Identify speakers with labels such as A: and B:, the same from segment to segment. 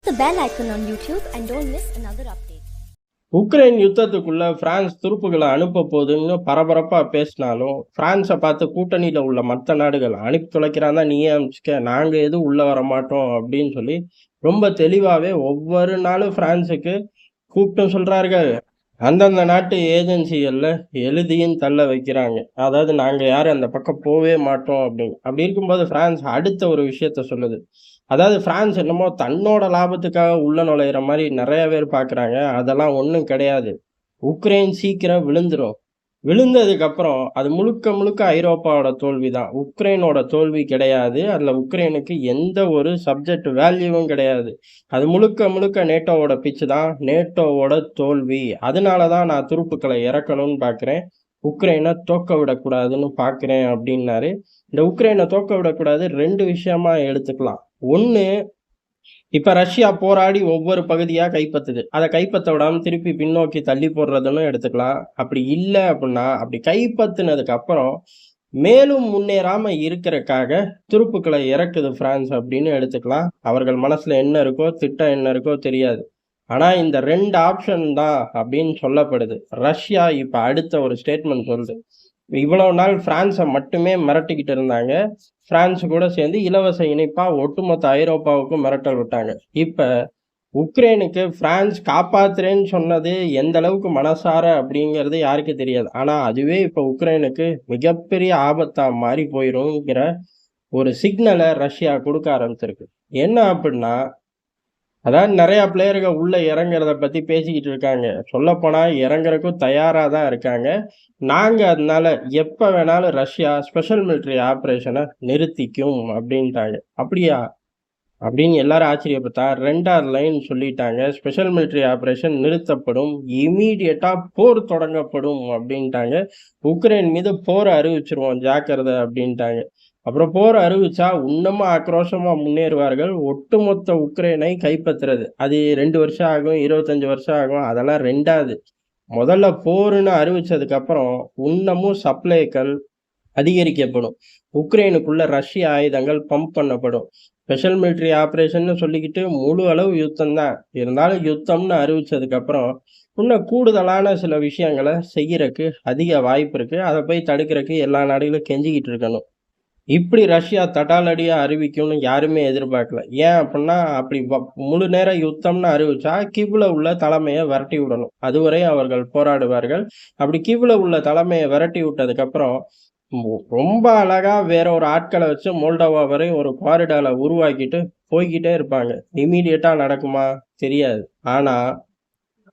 A: the bell icon on YouTube and don't miss another update.
B: Ukraine யுத்தத்துக்குள்ள France துருப்புகளை அனுப்ப போகுதுன்னு பரபரப்பா பேசினாலும் பிரான்ஸை பார்த்து கூட்டணியில உள்ள மற்ற நாடுகள் அனுப்பி தொலைக்கிறான் தான் நீயே அனுப்பிச்சுக்க, நாங்க எதுவும் உள்ள வர மாட்டோம் அப்படின்னு சொல்லி ரொம்ப தெளிவாவே ஒவ்வொரு நாளும் பிரான்ஸுக்கு கூப்பிட்டும் சொல்றார்கள். அந்தந்த நாட்டு ஏஜென்சிகள்ல எழுதியும் தள்ள வைக்கிறாங்க. அதாவது நாங்க யாரும் அந்த பக்கம் போவே மாட்டோம் அப்படின்னு. அப்படி இருக்கும்போது பிரான்ஸ் அடுத்த ஒரு விஷயத்த சொல்லுது. அதாவது பிரான்ஸ் என்னமோ தன்னோட லாபத்துக்காக உள்ள நுழையிற மாதிரி நிறைய பேர் பாக்குறாங்க. அதெல்லாம் ஒண்ணும் கிடையாது. உக்ரைன் சீக்கிரம் விழுந்துரும். விழுந்ததுக்கு அப்புறம் அது முழுக்க முழுக்க ஐரோப்பாவோட தோல்வி தான். உக்ரைனோட தோல்வி கிடையாது. அதுல உக்ரைனுக்கு எந்த ஒரு சப்ஜெக்ட் வேல்யூவும் கிடையாது. அது முழுக்க முழுக்க நேட்டோவோட பிச்சு தான். நேட்டோவோட தோல்வி. அதனாலதான் நான் துருப்புக்களை இறக்கணும்னு பாக்குறேன். உக்ரைனை தோக்க விடக்கூடாதுன்னு பாக்குறேன் அப்படின்னாரு. இந்த உக்ரைனை தோக்க விடக்கூடாது 2 விஷயமா எடுத்துக்கலாம். ஒண்ணு, இப்ப ரஷ்யா போராடி ஒவ்வொரு பகுதியா கைப்பற்றுது. அதை கைப்பற்ற விடாம திருப்பி பின்னோக்கி தள்ளி போடுறதுன்னு எடுத்துக்கலாம். அப்படி இல்லை அப்படின்னா, அப்படி கைப்பற்றினதுக்கு அப்புறம் மேலும் முன்னேறாம இருக்கிறதுக்காக துருப்புக்களை இறக்குது பிரான்ஸ் அப்படின்னு எடுத்துக்கலாம். அவர்கள் மனசுல என்ன இருக்கோ, திட்டம் என்ன இருக்கோ தெரியாது. ஆனா இந்த 2 ஆப்ஷன் தான் அப்படின்னு சொல்லப்படுது. ரஷ்யா இப்ப அடுத்த ஒரு ஸ்டேட்மெண்ட் சொல்லுது. இவ்வளவு நாள் பிரான்ஸை மட்டுமே மிரட்டிக்கிட்டு இருந்தாங்க. பிரான்ஸ் கூட சேர்ந்து இலவச இணைப்பா ஒட்டுமொத்த ஐரோப்பாவுக்கும் மிரட்டல் விட்டாங்க. இப்ப உக்ரைனுக்கு பிரான்ஸ் காப்பாத்துறேன்னு சொன்னது எந்த அளவுக்கு மனசார அப்படிங்கிறது யாருக்கு தெரியாது. ஆனா அதுவே இப்ப உக்ரைனுக்கு மிகப்பெரிய ஆபத்தா மாறி போயிருங்கிற ஒரு சிக்னலை ரஷ்யா கொடுக்க ஆரம்பிச்சிருக்கு. என்ன அப்படின்னா, அதாவது நிறைய பிளேயர்கள் உள்ள இறங்குறத பத்தி பேசிக்கிட்டு இருக்காங்க. சொல்ல போனா இறங்குறதுக்கும் தயாரா தான் இருக்காங்க. நாங்க அதனால எப்ப வேணாலும் ரஷ்யா ஸ்பெஷல் மிலிட்டரி ஆபரேஷனை நிறுத்திக்கும் அப்படின்ட்டாங்க. அப்படியா அப்படின்னு எல்லாரும் ஆச்சரியப்பட்டா 2வது லைன் சொல்லிட்டாங்க. ஸ்பெஷல் மிலிட்டரி ஆபரேஷன் நிறுத்தப்படும், இமீடியட்டா போர் தொடங்கப்படும் அப்படின்ட்டாங்க. உக்ரைன் மீது போர் அறிவிச்சிருவோம் ஜாக்கிரதை அப்படின்ட்டாங்க. அப்புறம் போர் அறிவிச்சா இன்னமும் ஆக்ரோஷமா முன்னேறுவார்கள். ஒட்டுமொத்த உக்ரைனை கைப்பற்றுறது அது 2 வருஷம் ஆகும், 25 வருஷம் ஆகும். அதெல்லாம் 2வது. முதல்ல போர்னு அறிவிச்சதுக்கு அப்புறம் இன்னமும் சப்ளைகள் அதிகரிக்கப்படும். உக்ரைனுக்குள்ள ரஷ்ய ஆயுதங்கள் பம்ப் பண்ணப்படும். ஸ்பெஷல் மிலிட்டரி ஆபரேஷன் சொல்லிக்கிட்டு முழு அளவு யுத்தம் தான். இருந்தாலும் யுத்தம்னு அறிவிச்சதுக்கு அப்புறம் இன்னும் கூடுதலான சில விஷயங்களை செய்யறதுக்கு அதிக வாய்ப்பு இருக்கு. அதை போய் தடுக்கிறதுக்கு எல்லா நாடுகளும் கெஞ்சிக்கிட்டு இருக்கணும். இப்படி ரஷ்யா தடாலடியா அறிவிக்கும்னு யாருமே எதிர்பார்க்கல. ஏன் அப்படின்னா, அப்படி முழு நேர யுத்தம்னு அறிவிச்சா கிவ்ல உள்ள தலைமையை விரட்டி விடணும். அதுவரை அவர்கள் போராடுவார்கள். அப்படி கிவ்ல உள்ள தலைமையை விரட்டி விட்டதுக்கு அப்புறம் ரொம்ப அழகா வேற ஒரு ஆட்களை வச்சு மோல்டோவா வரையும் ஒரு காரிடாரை உருவாக்கிட்டு போய்கிட்டே இருப்பாங்க. இமீடியட்டா நடக்குமா தெரியாது. ஆனா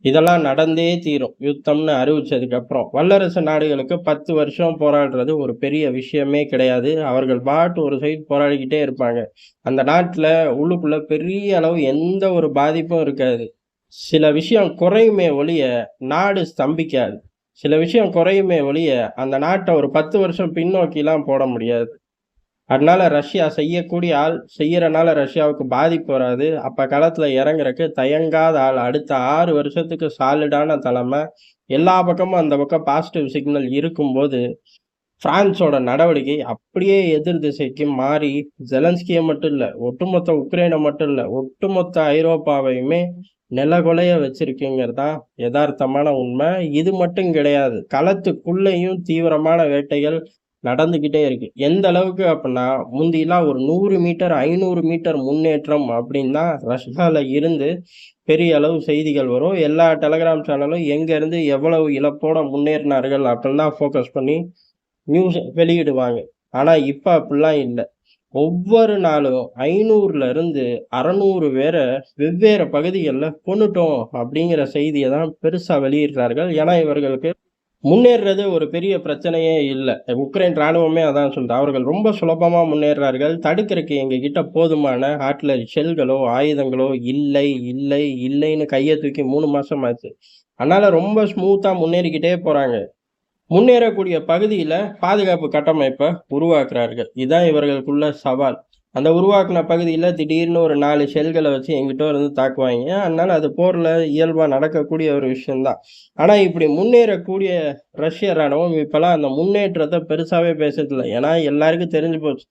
B: இதெல்லாம் நடந்தே தீரும். யுத்தம்னு அறிவிச்சதுக்கு அப்புறம் வல்லரசு நாடுகளுக்கு 10 வருஷம் போராடுறது ஒரு பெரிய விஷயமே கிடையாது. அவர்கள் பாட்டு ஒரு சைடு போராடிக்கிட்டே இருப்பாங்க. அந்த நாட்டுல உள்ளுக்குள்ள பெரிய அளவு எந்த ஒரு பாதிப்பும் இருக்காது. சில விஷயம் குறையுமே ஒழிய நாடு ஸ்தம்பிக்காது. சில விஷயம் குறையுமே ஒழிய அந்த நாட்டை ஒரு 10 வருஷம் பின்னோக்கிலாம் போட முடியாது. அதனால ரஷ்யா செய்யக்கூடிய ஆள் செய்யறனால ரஷ்யாவுக்கு பாதிப்பு வராது. அப்ப களத்துல இறங்குறதுக்கு தயங்காத ஆள். அடுத்த 6 வருஷத்துக்கு சாலிடான தலைமை. எல்லா பக்கமும் அந்த பக்கம் பாசிட்டிவ் சிக்னல் இருக்கும்போது பிரான்ஸோட நடவடிக்கை அப்படியே எதிர் திசைக்கு மாறி ஜெலன்ஸ்கியை மட்டும் இல்ல, ஒட்டுமொத்த உக்ரைனை மட்டும் இல்ல, ஒட்டுமொத்த ஐரோப்பாவையுமே நிலகுலைய வச்சிருக்குங்கிறதா யதார்த்தமான உண்மை. இது மட்டும் கிடையாது, களத்துக்குள்ளேயும் தீவிரமான வேட்டைகள் நடந்துகிட்டே இருக்கு. எந்த அளவுக்கு அப்படின்னா, முந்திலாம் ஒரு 100 மீட்டர் 500 மீட்டர் முன்னேற்றம் அப்படின்னா ரஷ்யால இருந்து பெரிய அளவு செய்திகள் வரும். எல்லா டெலகிராம் சேனலும் எங்க இருந்து எவ்வளவு இழப்போட முன்னேறினார்கள் அப்படின்னு தான் ஃபோக்கஸ் பண்ணி நியூஸ் வெளியிடுவாங்க. ஆனா இப்ப அப்படிலாம் இல்லை. ஒவ்வொரு நாளும் 500ல இருந்து 600 பேரை வெவ்வேறு பகுதிகளில் கொன்னுட்டோம் அப்படிங்கிற செய்தியை தான் பெருசா வெளியிடுறார்கள். ஏன்னா இவர்களுக்கு முன்னேறது ஒரு பெரிய பிரச்சனையே இல்லை. உக்ரைன் ராணுவமே அதான் சொல்லுது. அவர்கள் ரொம்ப சுலபமா முன்னேறார்கள். தடுக்கிறதுக்கு எங்க கிட்ட போதுமான ஆர்ட்டிலரி ஷெல்களோ ஆயுதங்களோ இல்லை இல்லை இல்லைன்னு கையை தூக்கி 3 மாசம் ஆச்சு. அதனால ரொம்ப ஸ்மூத்தா முன்னேறிக்கிட்டே போறாங்க. முன்னேறக்கூடிய பகுதியில பாதுகாப்பு கட்டமைப்பை உருவாக்குறார்கள். இதுதான் இவர்களுக்குள்ள சவால். அந்த உருவாக்குன பகுதியில திடீர்னு ஒரு 4 ஷெல்களை வச்சு எங்கிட்ட இருந்து தாக்குவாங்க. அதனால அது போர்ல இயல்பா நடக்கக்கூடிய ஒரு விஷயம்தான். ஆனா இப்படி முன்னேறக்கூடிய ரஷ்ய ராணுவம் இப்பெல்லாம் அந்த முன்னேற்றத்தை பெருசாவே பேசுறதில்லை. ஏன்னா எல்லாருக்கும் தெரிஞ்சு போச்சு,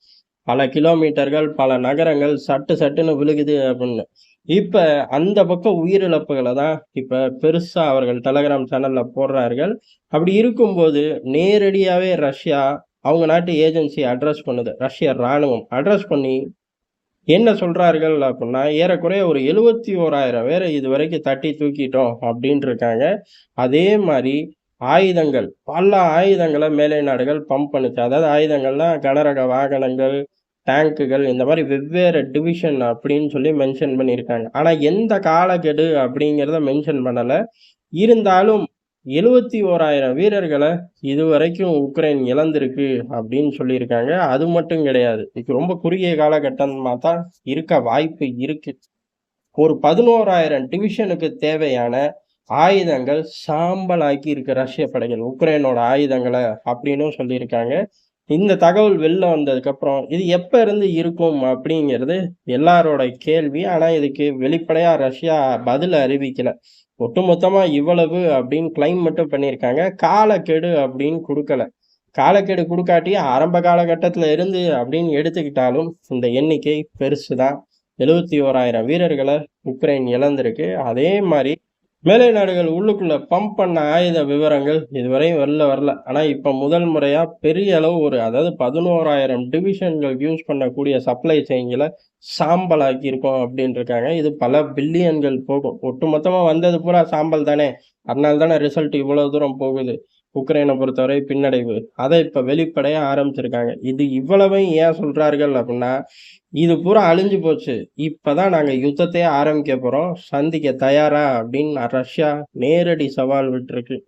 B: பல கிலோமீட்டர்கள் பல நகரங்கள் சட்டு சட்டுன்னு விழுகுது அப்படின்னு. இப்ப அந்த பக்கம் உயிரிழப்புகள தான் இப்ப பெருசா அவர்கள் டெலகிராம் சேனல்ல போடுறார்கள். அப்படி இருக்கும்போது நேரடியாவே ரஷ்யா அவங்க நாட்டு ஏஜென்சி அட்ரஸ் பண்ணுது. ரஷ்ய ராணுவம் அட்ரஸ் பண்ணி என்ன சொல்றார்கள் அப்புட்ன்னா, ஏறக்குறைய ஒரு 71,000 பேர இதுவரைக்கும் தட்டி தூக்கிட்டோம் அப்டின்ருக்காங்க. அதே மாரி ஆயுதங்கள், பல ஆயுதங்கள மேலை நாடுகள் பம்ப் பண்ணுச்சு. அதாவது ஆயுதங்கள்னா கனரக வாகனங்கள், டேங்குகள் இந்த மாரி வெவ்வேறு டிவிஷன் அப்டின்னு சொல்லி மென்ஷன் பண்ணியிருக்காங்க. ஆனா எந்த காலக்கெடு அப்டிங்கிறத மென்ஷன் பண்ணல. இருந்தாலும் 71,000 வீரர்கள இதுவரைக்கும் உக்ரைன் இழந்திருக்கு அப்படின்னு சொல்லியிருக்காங்க. அது மட்டும் கிடையாது. இது ரொம்ப குறுகிய காலகட்டமா தான் இருக்க வாய்ப்பு இருக்கு. ஒரு 11,000 டிவிஷனுக்கு தேவையான ஆயுதங்கள் சாம்பலாக்கி இருக்கு ரஷ்ய படைகள். உக்ரைனோட ஆயுதங்கள அப்படின்னும் சொல்லியிருக்காங்க. இந்த தகவல் வெளில வந்ததுக்கப்புறம், இது எப்ப இருந்து இருக்கும் அப்படிங்கிறது எல்லாரோட கேள்வி. ஆனா இதுக்கு வெளிப்படையா ரஷ்யா பதில் அறிவிக்கல. ஒட்டுமொத்தமா இவ்வளவு அப்படின்னு கிளைம் மட்டும் பண்ணியிருக்காங்க. காலக்கெடு அப்படின்னு குடுக்கல. காலக்கெடு குடுக்காட்டி ஆரம்ப காலகட்டத்தில இருந்து அப்படின்னு எடுத்துக்கிட்டாலும், இந்த எண்ணிக்கை பெருசு தான். 71,000 வீரர்கள உக்ரைன் இழந்திருக்கு. அதே மாரி மேலை நாடுகள் உள்ளுக்குள்ள பம்ப் பண்ண ஆயுத விவரங்கள் இதுவரையும் வெளில வரல. ஆனா இப்ப முதல் முறையா பெரிய அளவு அதாவது 11,000 டிவிஷன்கள் யூஸ் பண்ணக்கூடிய சப்ளை செயின்கள சாம்பலாக்கி இருக்கோம் அப்டின்ருக்காங்க. இது பல பில்லியன்கள் போகும். ஒட்டுமொத்தமா வந்தது பூரா சாம்பல் தானே! அதனால தானே ரிசல்ட் இவ்வளவு தூரம் போகுது. உக்ரைன பொறுத்தவரை பின்னடைவு. அத இப்ப வெளிப்படையா ஆரம்பிச்சிருக்காங்க. இது இவ்வளவையும் ஏன் சொல்றார்கள் அப்டின்னா, இது பூரா அழிஞ்சு போச்சு. இப்பதான் நாங்க யுத்தத்தையே ஆரம்பிக்க போறோம். சந்திக்க தயாரா? அப்படின்னு ரஷ்யா நேரடி சவால் விட்டுருக்கு.